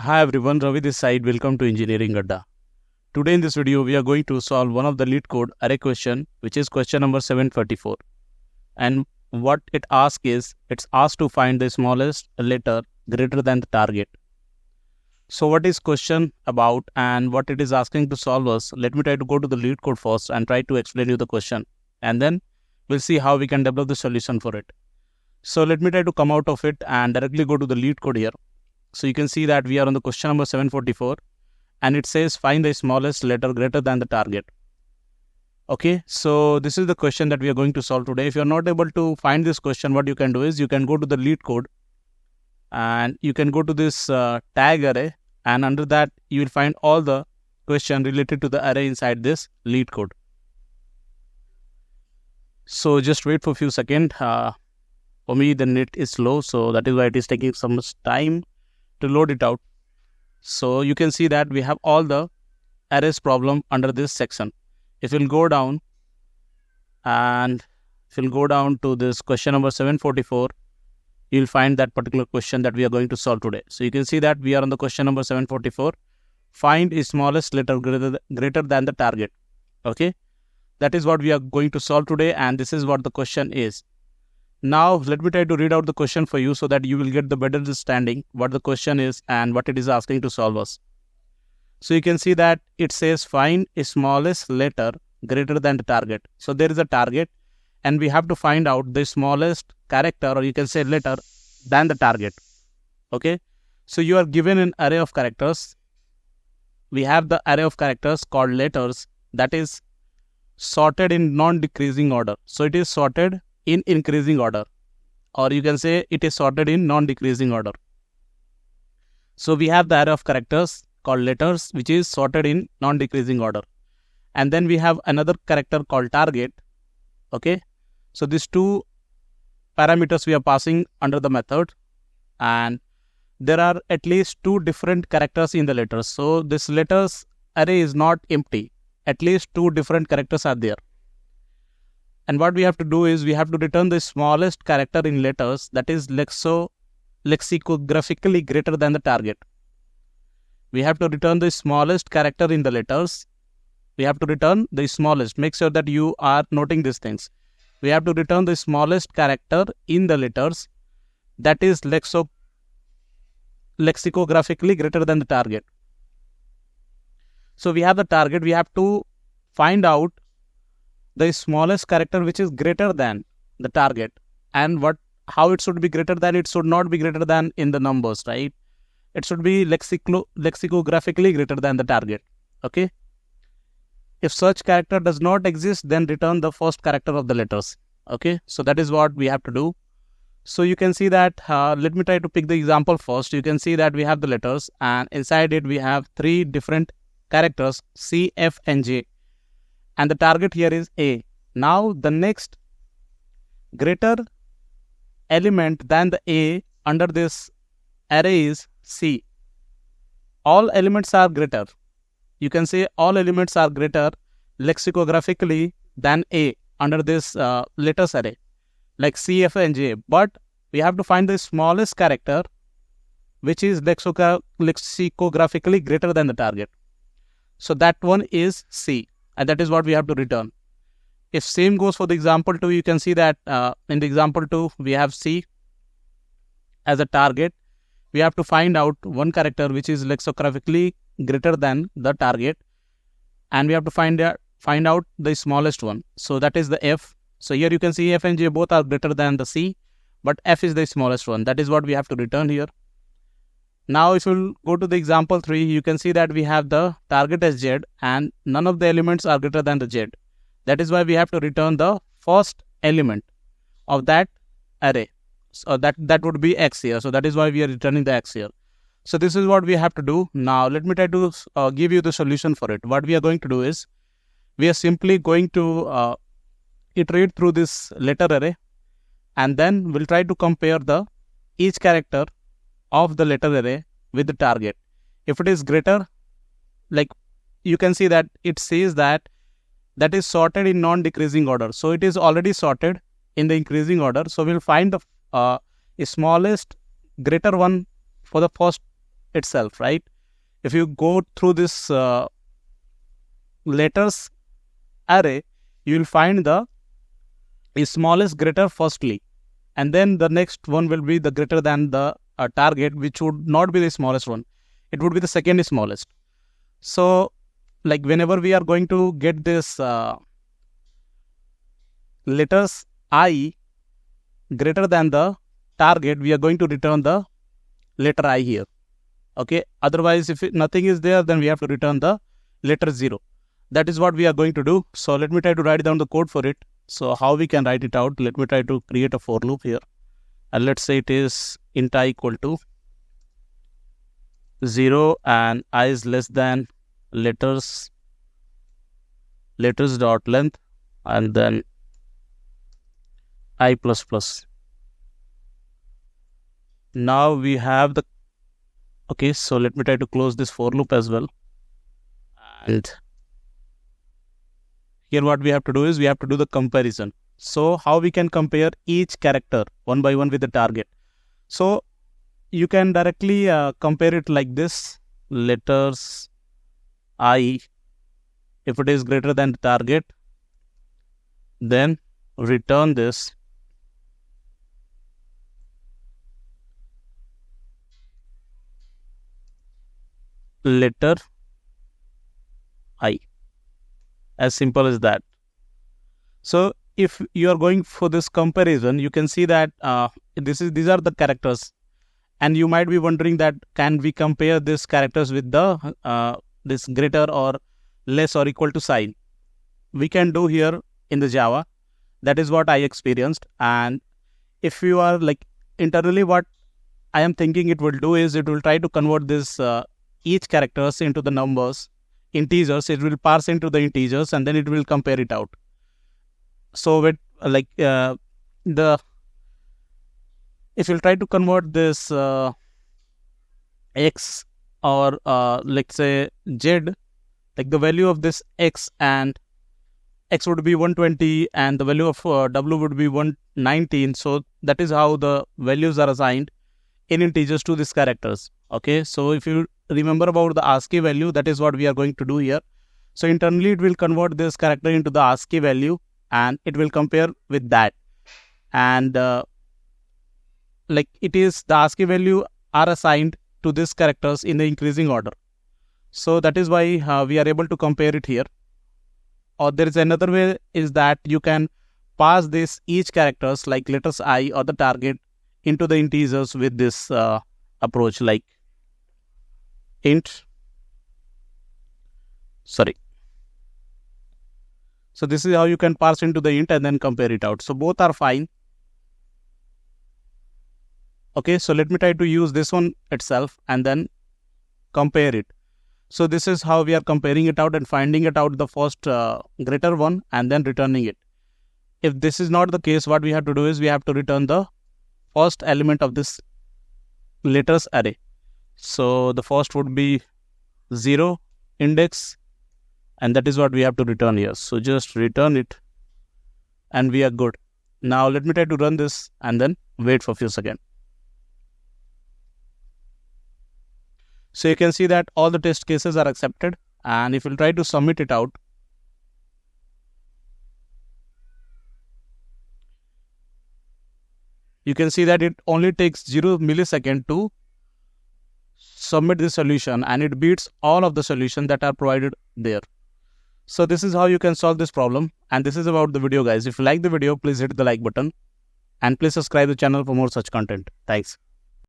Hi everyone, Ravi this side. Welcome to EnggAdda. Today in this video, we are going to solve one of the Leet code array question, which is question number 734. And what it asks is, it's asked to find the smallest letter greater than the target. So what is question about and what it is asking to solve us? Let me try to go to the Leet code first and try to explain you the question. And then we'll see how we can develop the solution for it. So let me try to come out of it and directly go to the Leet code here. So you can see that we are on the question number 744 and it says find the smallest letter greater than the target. Okay, so this is the question that we are going to solve today. If you are not able to find this question, what you can do is you can go to the Leet code and you can go to this tag array, and under that you will find all the question related to the array inside this Leet code. So just wait for a few seconds. For me the net is slow, so that is why it is taking so much time to load it out. So you can see that we have all the arrays problem under this section. If you'll go down and if you'll go down to this question number 744, you'll find that particular question that we are going to solve today. So you can see that we are on the question number 744. Find the smallest letter greater than the target. Okay, that is what we are going to solve today, and this is what the question is. Now let me try to read out the question for you so that you will get the better understanding what the question is and what it is asking to solve us. So you can see that it says find a smallest letter greater than the target. So there is a target and we have to find out the smallest character, or you can say letter, than the target. Okay, so you are given an array of characters. We have the array of characters called letters that is sorted in non-decreasing order. So it is sorted in increasing order, or you can say it is sorted in non-decreasing order. So we have the array of characters called letters which is sorted in non-decreasing order, and then we have another character called target. Okay, so these two parameters we are passing under the method, and there are at least two different characters in the letters. So this letters array is not empty, at least two different characters are there. And what we have to do is we have to return the smallest character in letters that is lexicographically greater than the target. We have to return the smallest character in the letters. We have to return the smallest. Make sure that you are noting these things. We have to return the smallest character in the letters that is lexicographically greater than the target. So we have the target. We have to find out the smallest character which is greater than the target, and how it should be greater than. It should not be greater than in the numbers, right? It should be lexicographically greater than the target. Okay, if such character does not exist, then return the first character of the letters. Okay, so that is what we have to do. So you can see that let me try to pick the example first. You can see that we have the letters, and inside it we have three different characters, C, F and J, and the target here is A. Now the next greater element than the A under this array is C. All elements are greater. You can say all elements are greater lexicographically than A under this letters array, like C, F and J. But we have to find the smallest character which is lexicographically greater than the target. So that one is C. And that is what we have to return. If same goes for the example 2, you can see that in the example 2, we have C as a target. We have to find out one character which is lexicographically greater than the target, and we have to find out the smallest one. So that is the F. So here you can see F and J both are greater than the C, but F is the smallest one. That is what we have to return here. Now if you go to the example 3, you can see that we have the target as Z and none of the elements are greater than the Z. That is why we have to return the first element of that array. So that would be X here. So that is why we are returning the X here. So this is what we have to do. Now let me try to give you the solution for it. What we are going to do is we are simply going to iterate through this letter array, and then we'll try to compare each character of the letter array with the target. If it is greater, like you can see that it says that is sorted in non-decreasing order. So it is already sorted in the increasing order. So we'll find the smallest greater one for the first itself, right? If you go through this letters array, you will find the smallest greater firstly, and then the next one will be the greater than the target, which would not be the smallest one. It would be the second smallest. So like whenever we are going to get this letters I greater than the target, we are going to return the letter I here. Okay, otherwise if nothing is there, then we have to return the letter 0. That is what we are going to do. So let me try to write down the code for it. So how we can write it out? Let me try to create a for loop here, and let's say it is int I equal to 0 and I is less than letters dot length, and then I plus plus. Now we have the, okay, so let me try to close this for loop as well. And here what we have to do is we have to do the comparison. So how we can compare each character one by one with the target? So you can directly compare it like this: letters I, if it is greater than the target, then return this letter I. As simple as that. So if you are going for this comparison, you can see that these are the characters, and you might be wondering that can we compare these characters with the this greater or less or equal to sign? We can do here in the Java. That is what I experienced. And if you are like internally, what I am thinking it will do is it will try to convert this each characters into the numbers, integers. It will parse into the integers, and then it will compare it out. So with like if you'll try to convert this x or let's say z, like the value of this x, and x would be 120 and the value of w would be 119. So that is how the values are assigned in integers to these characters. Okay, so if you remember about the ASCII value, that is what we are going to do here. So internally it will convert this character into the ASCII value, and it will compare with that. And like it is the ASCII value are assigned to these characters in the increasing order. So that is why we are able to compare it here. Or there is another way, is that you can pass this each characters like letters I or the target into the integers with this approach, like int, sorry. So this is how you can parse into the int and then compare it out. So both are fine. Okay, so let me try to use this one itself and then compare it. So this is how we are comparing it out and finding it out, the first greater one, and then returning it. If this is not the case, what we have to do is we have to return the first element of this letters array. So the first would be 0 index, and that is what we have to return here. So just return it and we are good. Now let me try to run this and then wait for a few seconds. So you can see that all the test cases are accepted, and if you try to submit it out, you can see that it only takes 0 millisecond to submit the solution, and it beats all of the solutions that are provided there. So this is how you can solve this problem, and this is about the video, guys. If you like the video, please hit the like button and please subscribe the channel for more such content. Thanks.